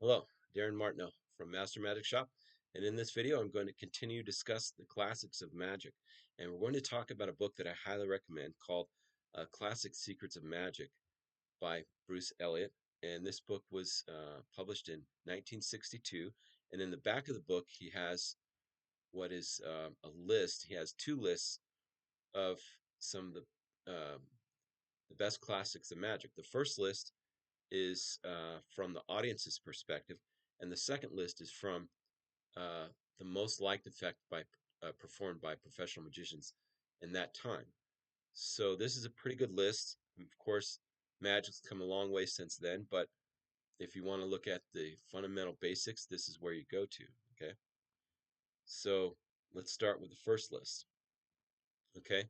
Hello, Darin Martineau from Master Magic Shop, and in this video I'm going to continue to discuss the classics of magic, and we're going to talk about a book that I highly recommend called Classic Secrets of Magic by Bruce Elliott, and this book was published in 1962, and in the back of the book he has what is a list. He has two lists of some of the best classics of magic. The first list is from the audience's perspective, and the second list is from uh, the most liked effect performed by professional magicians in that time. So this is a pretty good list. Of course, magic's come a long way since then, but if you want to look at the fundamental basics, this is where you go to. Okay, so let's start with the first list. Okay,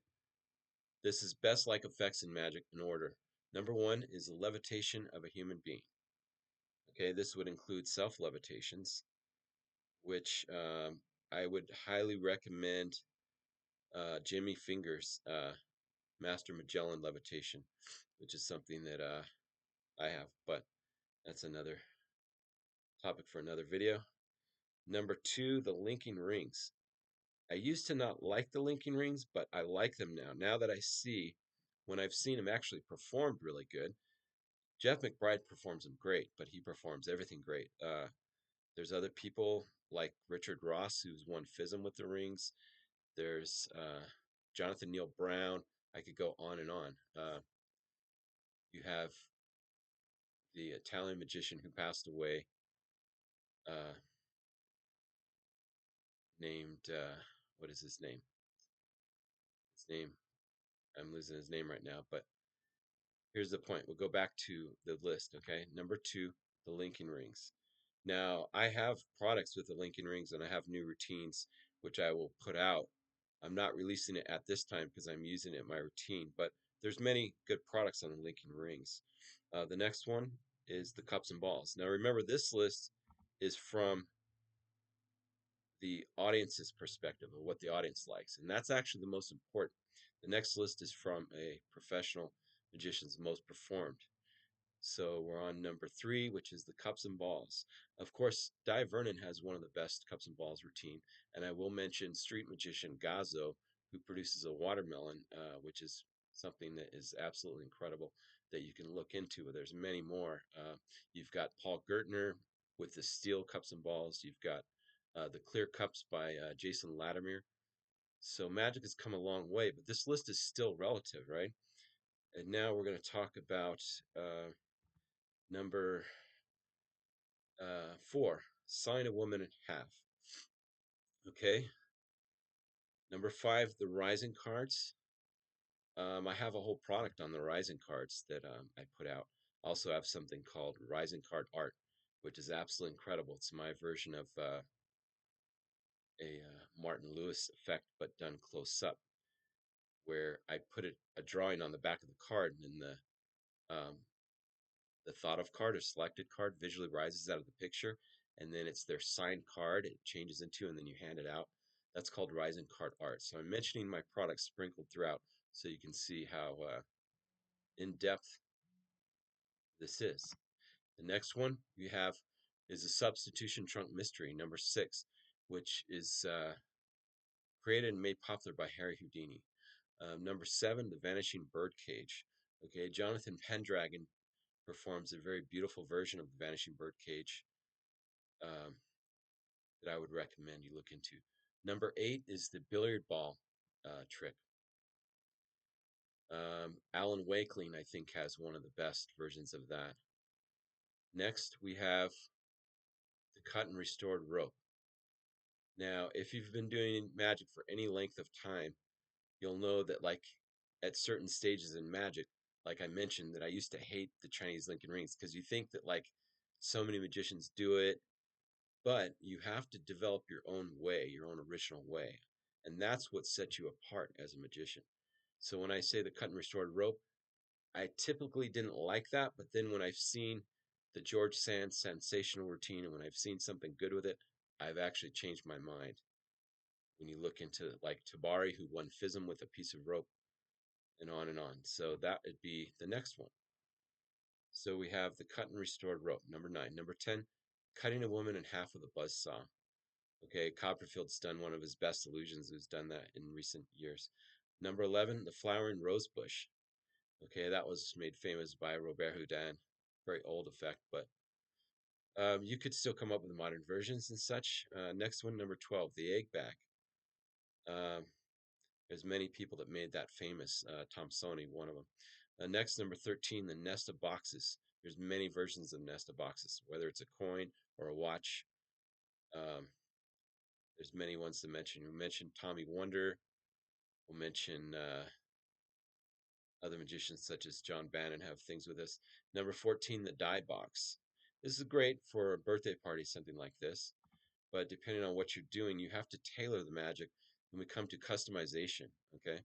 this is best like effects in magic in order. Number one is the levitation of a human being. Okay, this would include self-levitations, which I would highly recommend Jimmy Finger's Master Magellan Levitation, which is something that I have, but that's another topic for another video. Number two, the linking rings. I used to not like the linking rings, but I like them now. Now that I see, when I've seen them actually performed really good. Jeff McBride performs them great, but he performs everything great. There's other people like Richard Ross, who's won FISM with the rings. There's Jonathan Neal Brown. I could go on and on. You have the Italian magician who passed away, uh, named what is his name? His name, I'm losing his name right now, but here's the point. We'll go back to the list, okay? Number two, the linking rings. Now, I have products with the linking rings, and I have new routines which I will put out. I'm not releasing it at this time because I'm using it in my routine, but there's many good products on the linking rings. The next one is the cups and balls. Now, remember, this list is from the audience's perspective of what the audience likes, and that's actually the most important. The next list is from a professional magician's most performed. So we're on number three, which is the cups and balls. Of course, Di Vernon has one of the best cups and balls routine, and I will mention street magician Gazzo, who produces a watermelon, which is something that is absolutely incredible that you can look into. There's many more. You've got Paul Gertner with the steel cups and balls. You've got the clear cups by Jason Latimer. So magic has come a long way, but this list is still relative, right? And now we're going to talk about number four, sign a woman in half. Okay. Number five, the rising cards. I have a whole product on the rising cards that I put out. Also have something called rising card art, which is absolutely incredible. It's my version of a Martin Lewis effect, but done close up, where I put a drawing on the back of the card, and the thought of card or selected card visually rises out of the picture, and then it's their signed card it changes into, and then you hand it out. That's called rising card art. So I'm mentioning my products sprinkled throughout so you can see how in-depth this is. The next one you have is a substitution trunk mystery, number six, which is created and made popular by Harry Houdini. Number seven, the vanishing bird cage. Okay, Jonathan Pendragon performs a very beautiful version of the vanishing bird cage um, that I would recommend you look into. Number eight is the billiard ball trick. Alan Wakeling, I think, has one of the best versions of that. Next, we have the cut and restored rope. Now, if you've been doing magic for any length of time, you'll know that, like, at certain stages in magic, like I mentioned, that I used to hate the Chinese Lincoln rings because you think that, like, so many magicians do it, but you have to develop your own way, your own original way. And that's what sets you apart as a magician. So when I say the cut and restored rope, I typically didn't like that, but then when I've seen the George Sand sensational routine and when I've seen something good with it, I've actually changed my mind. When you look into like Tabari, who won FISM with a piece of rope, and on and on. So that would be the next one. So we have the cut and restored rope, number nine. Number 10, cutting a woman in half with a buzzsaw. Okay, Copperfield's done one of his best illusions who's done that in recent years. Number 11, the flowering rose bush. Okay, that was made famous by Robert Houdin. Very old effect, but you could still come up with modern versions and such. Next one, number 12, the egg bag. Um, there's many people that made that famous. Tom Sony, one of them. Next, number 13, the nest of boxes. There's many versions of nest of boxes, whether it's a coin or a watch. Um, there's many ones to mention. We mentioned Tommy Wonder. We'll mention other magicians such as John Bannon have things with us. Number 14, the die box. This is great for a birthday party, something like this. But depending on what you're doing, you have to tailor the magic when we come to customization. Okay.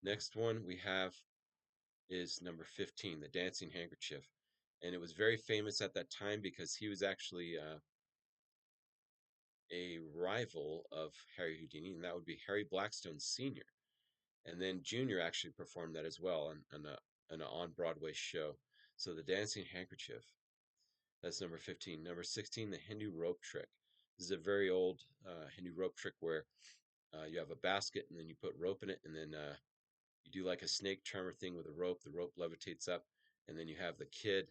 Next one we have is number 15, the dancing handkerchief. And it was very famous at that time because he was actually a rival of Harry Houdini, and that would be Harry Blackstone Sr. And then Junior actually performed that as well on an on-Broadway show. So the dancing handkerchief, that's number 15. Number 16, the Hindu rope trick. This is a very old Hindu rope trick where you have a basket and then you put rope in it, and then you do like a snake charmer thing with a rope. The rope levitates up, and then you have the kid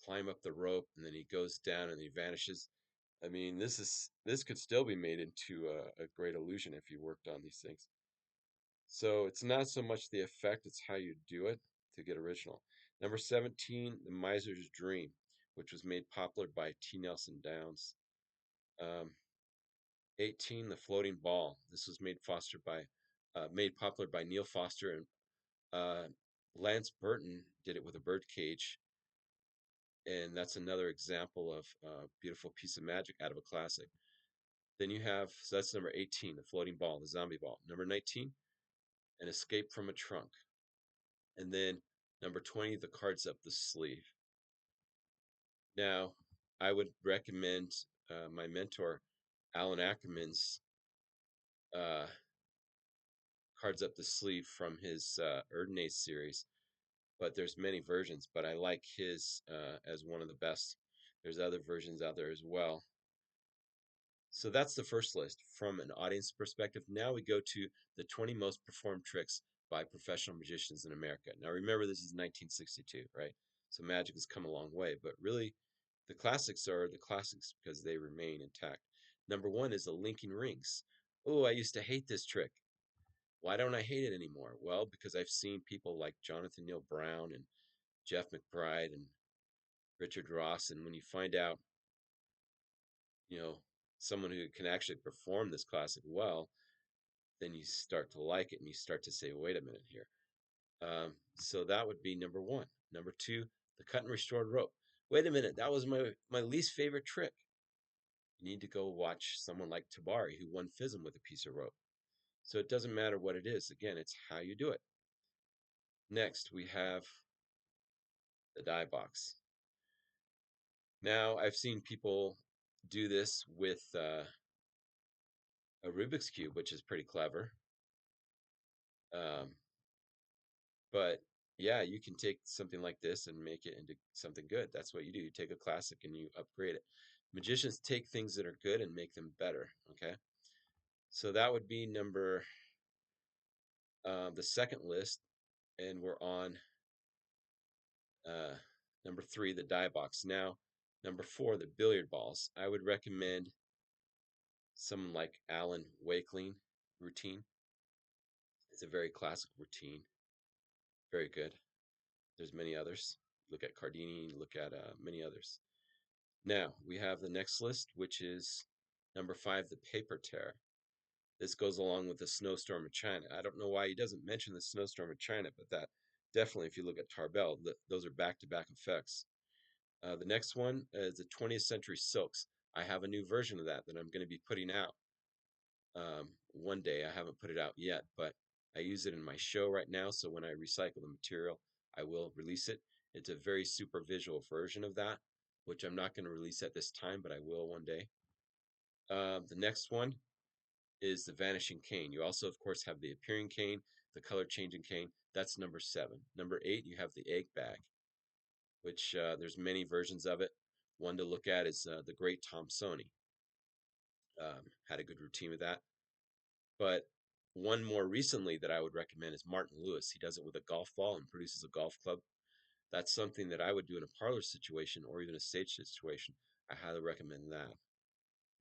climb up the rope, and then he goes down and he vanishes. I mean, this could still be made into a great illusion if you worked on these things. So it's not so much the effect, it's how you do it to get original. Number 17, The Miser's Dream, which was made popular by T. Nelson Downs. Um, 18, The Floating Ball. This was made popular by Neil Foster, and uh, Lance Burton did it with a bird cage, and that's another example of a beautiful piece of magic out of a classic. Then you have, so that's number 18, The Floating Ball, the zombie ball. Number 19, An Escape from a Trunk. And then number 20, The Cards Up the Sleeve. Now, I would recommend my mentor, Alan Ackerman's uh, Cards Up the Sleeve from his Erdnase series. But there's many versions, but I like his as one of the best. There's other versions out there as well. So that's the first list from an audience perspective. Now we go to the 20 most performed tricks by professional magicians in America. Now remember, this is 1962, right? So magic has come a long way, but really the classics are the classics because they remain intact. Number one is the linking rings. Oh, I used to hate this trick. Why don't I hate it anymore? Well, because I've seen people like Jonathan Neal Brown and Jeff McBride and Richard Ross, and when you find out, you know, someone who can actually perform this classic well, then you start to like it and you start to say, wait a minute here. So that would be number one. Number two, the cut and restored rope. Wait a minute, that was my least favorite trick. You need to go watch someone like Tabari who won FISM with a piece of rope. So it doesn't matter what it is. Again, it's how you do it. Next, we have the die box. Now, I've seen people do this with a Rubik's Cube, which is pretty clever. Um, but yeah, you can take something like this and make it into something good. That's what you do. You take a classic and you upgrade it. Magicians take things that are good and make them better. Okay, so that would be the second list, and we're on number 3, the die box. Now, number 4, the billiard balls. I would recommend someone like Alan Wakeling routine. It's a very classic routine, very good. There's many others. Look at Cardini, look at many others. Now, we have the next list, which is number 5, the paper tear. This goes along with the snowstorm of China. I don't know why he doesn't mention the snowstorm of China, but that definitely, if you look at Tarbell, those are back-to-back effects. The next one is the 20th century silks. I have a new version of that I'm going to be putting out one day. I haven't put it out yet, but I use it in my show right now, so when I recycle the material, I will release it. It's a very super visual version of that, which I'm not going to release at this time, but I will one day. The next one is the vanishing cane. You also, of course, have the appearing cane, the color changing cane. That's number 7. Number 8, you have the egg bag, which there's many versions of it. one to look at is the great Tom Sony. Had a good routine with that. But one more recently that I would recommend is Martin Lewis. He does it with a golf ball and produces a golf club. That's something that I would do in a parlor situation or even a stage situation. I highly recommend that.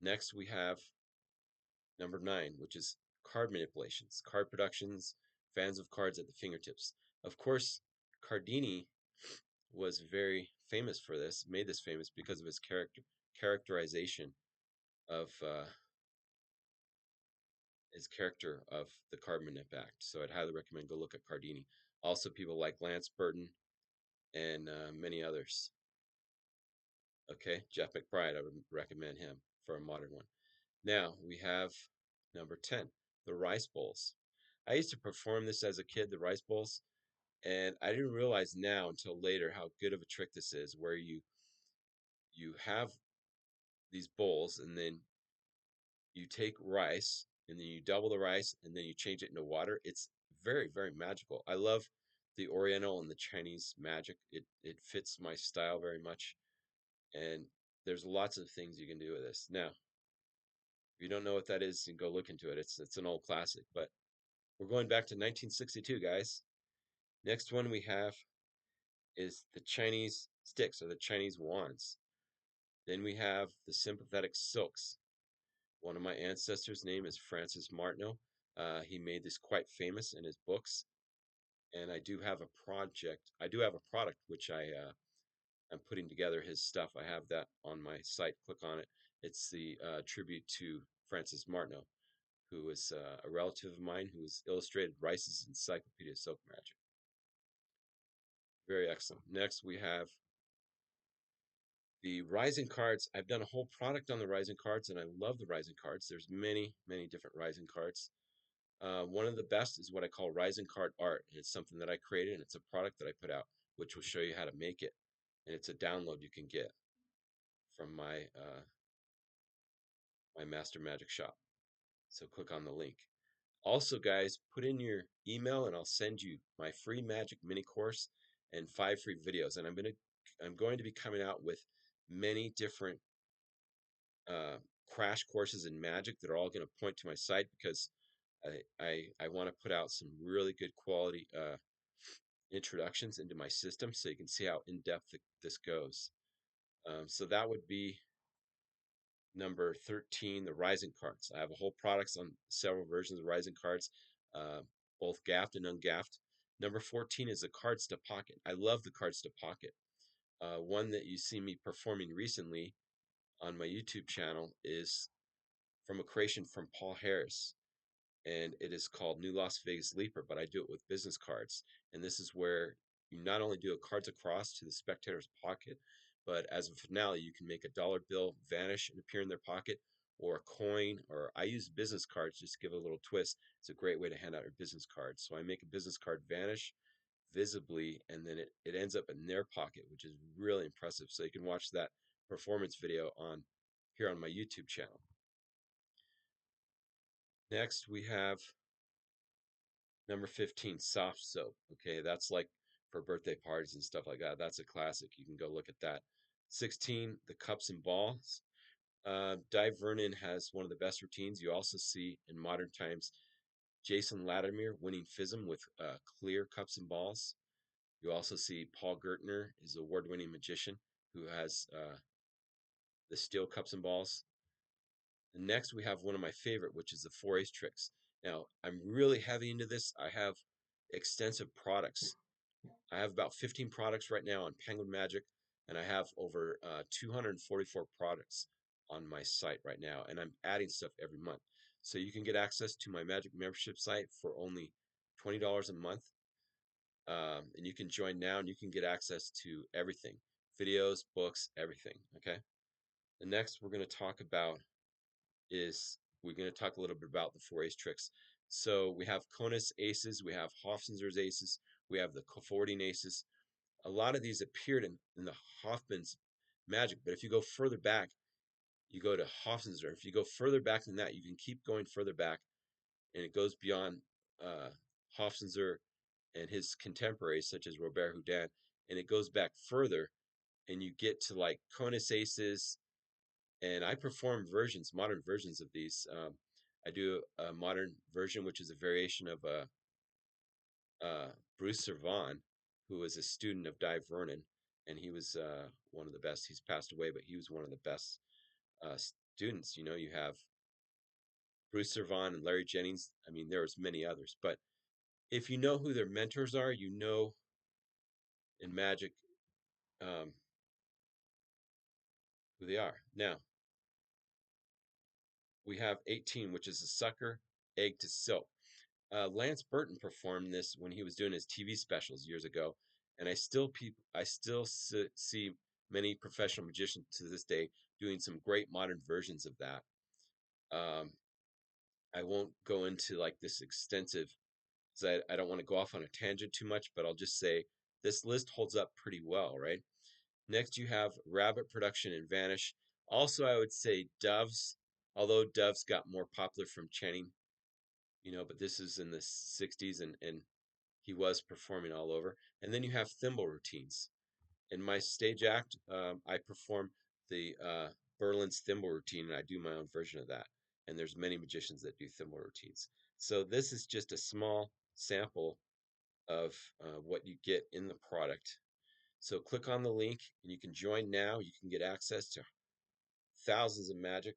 Next, we have number 9, which is card manipulations, card productions, fans of cards at the fingertips. Of course, Cardini was very famous for this, made this famous because of his characterization of his character of the card manip act. So I'd highly recommend go look at Cardini. Also, people like Lance Burton and many others. Okay, Jeff McBride, I would recommend him for a modern one. Now we have number 10, the rice bowls. I used to perform this as a kid, the rice bowls, and I didn't realize now until later how good of a trick this is, where you have these bowls and then you take rice and then you double the rice and then you change it into water. It's very, very magical. I love the Oriental and the Chinese magic. It fits my style very much, and there's lots of things you can do with this. Now, if you don't know what that is, you can go look into it. It's an old classic, but we're going back to 1962, guys. Next one we have is the Chinese sticks or the Chinese wands. Then we have the sympathetic silks. One of my ancestors' name is Francis Martineau. He made this quite famous in his books, and I do have a project. I do have a product which I'm putting together his stuff. I have that on my site. Click on it. It's the tribute to Francis Martineau, who is a relative of mine who has illustrated Rice's Encyclopedia of Silk Magic. Very excellent. Next, we have the Rising cards. I've done a whole product on the Rising cards, and I love the Rising cards. There's many, many different Rising cards. One of the best is what I call Rising card art. And it's something that I created, and it's a product that I put out, which will show you how to make it. And it's a download you can get from my Master Magic shop. So click on the link. Also, guys, put in your email, and I'll send you my free Magic mini course and 5 free videos. And I'm going to be coming out with many different crash courses in Magic that are all going to point to my site, because I want to put out some really good quality introductions into my system so you can see how in-depth this goes. So that would be number 13, the Rising cards. I have a whole products on several versions of Rising cards, both gaffed and ungaffed. Number 14 is the cards to pocket. I love the cards to pocket. One that you see me performing recently on my YouTube channel is from a creation from Paul Harris, and it is called New Las Vegas Leaper, but I do it with business cards. And this is where you not only do a cards across to the spectator's pocket, but as a finale, you can make a dollar bill vanish and appear in their pocket, or a coin, or I use business cards just to give it a little twist. It's a great way to hand out your business cards. So I make a business card vanish visibly, and then it ends up in their pocket, which is really impressive. So you can watch that performance video on here on my YouTube channel. Next, we have number 15, soft soap. Okay, that's like for birthday parties and stuff like that. That's a classic. You can go look at that. 16, the cups and balls. Di Vernon has one of the best routines. You also see in modern times Jason Latimer winning FISM with clear cups and balls. You also see Paul Gertner is an award-winning magician who has the steel cups and balls. And next we have one of my favorite, which is the 4 ace tricks. Now, I'm really heavy into this. I have extensive products. I have about 15 products right now on Penguin Magic, and I have over 244 products on my site right now, and I'm adding stuff every month. So you can get access to my Magic membership site for only $20 a month, and you can join now, and you can get access to everything, videos, books, everything, okay? The next we're going to talk about is we're going to talk a little bit about the 4 ace tricks. So we have Conus aces, we have Hofzinser's aces, we have the Coforting aces. A lot of these appeared in the Hoffman's Magic, but if you go further back, you go to Hofzinser. If you go further back than that, you can keep going further back, and it goes beyond Hofzinser and his contemporaries, such as Robert Houdin, and it goes back further and you get to like Conus Aces, and I perform versions, modern versions of these. I do a modern version, which is a variation of Bruce Servan, who was a student of Di Vernon, and he was one of the best. He's passed away, but he was one of the best students. You know, you have Bruce Servan and Larry Jennings. I mean, there was many others, but if you know who their mentors are, you know in magic um, who they are. Now, we have 18, which is a sucker egg to silk. Lance Burton performed this when he was doing his TV specials years ago, and I still see many professional magicians to this day doing some great modern versions of that. Um, I won't go into like this extensive, because I don't want to go off on a tangent too much, but I'll just say this list holds up pretty well, right? Next, you have Rabbit Production and Vanish. Also, I would say Doves, although Doves got more popular from Channing, but this is in the 60s, and he was performing all over. And then you have thimble routines. In my stage act, I perform the Berlin's thimble routine, and I do my own version of that. And there's many magicians that do thimble routines. So this is just a small sample of what you get in the product. So click on the link, and you can join now. You can get access to thousands of magic.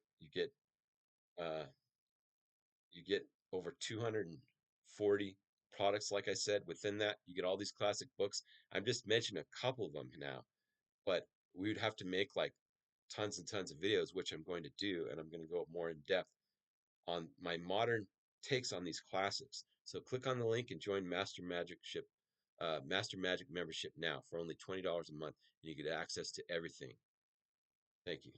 Uh, you get over 240 products, like I said. Within that, you get all these classic books. I'm just mentioning a couple of them now, but we would have to make like tons and tons of videos, which I'm going to do, and I'm going to go more in depth on my modern takes on these classics. So click on the link and join Master Magic membership now for only $20 a month, and you get access to everything. Thank you.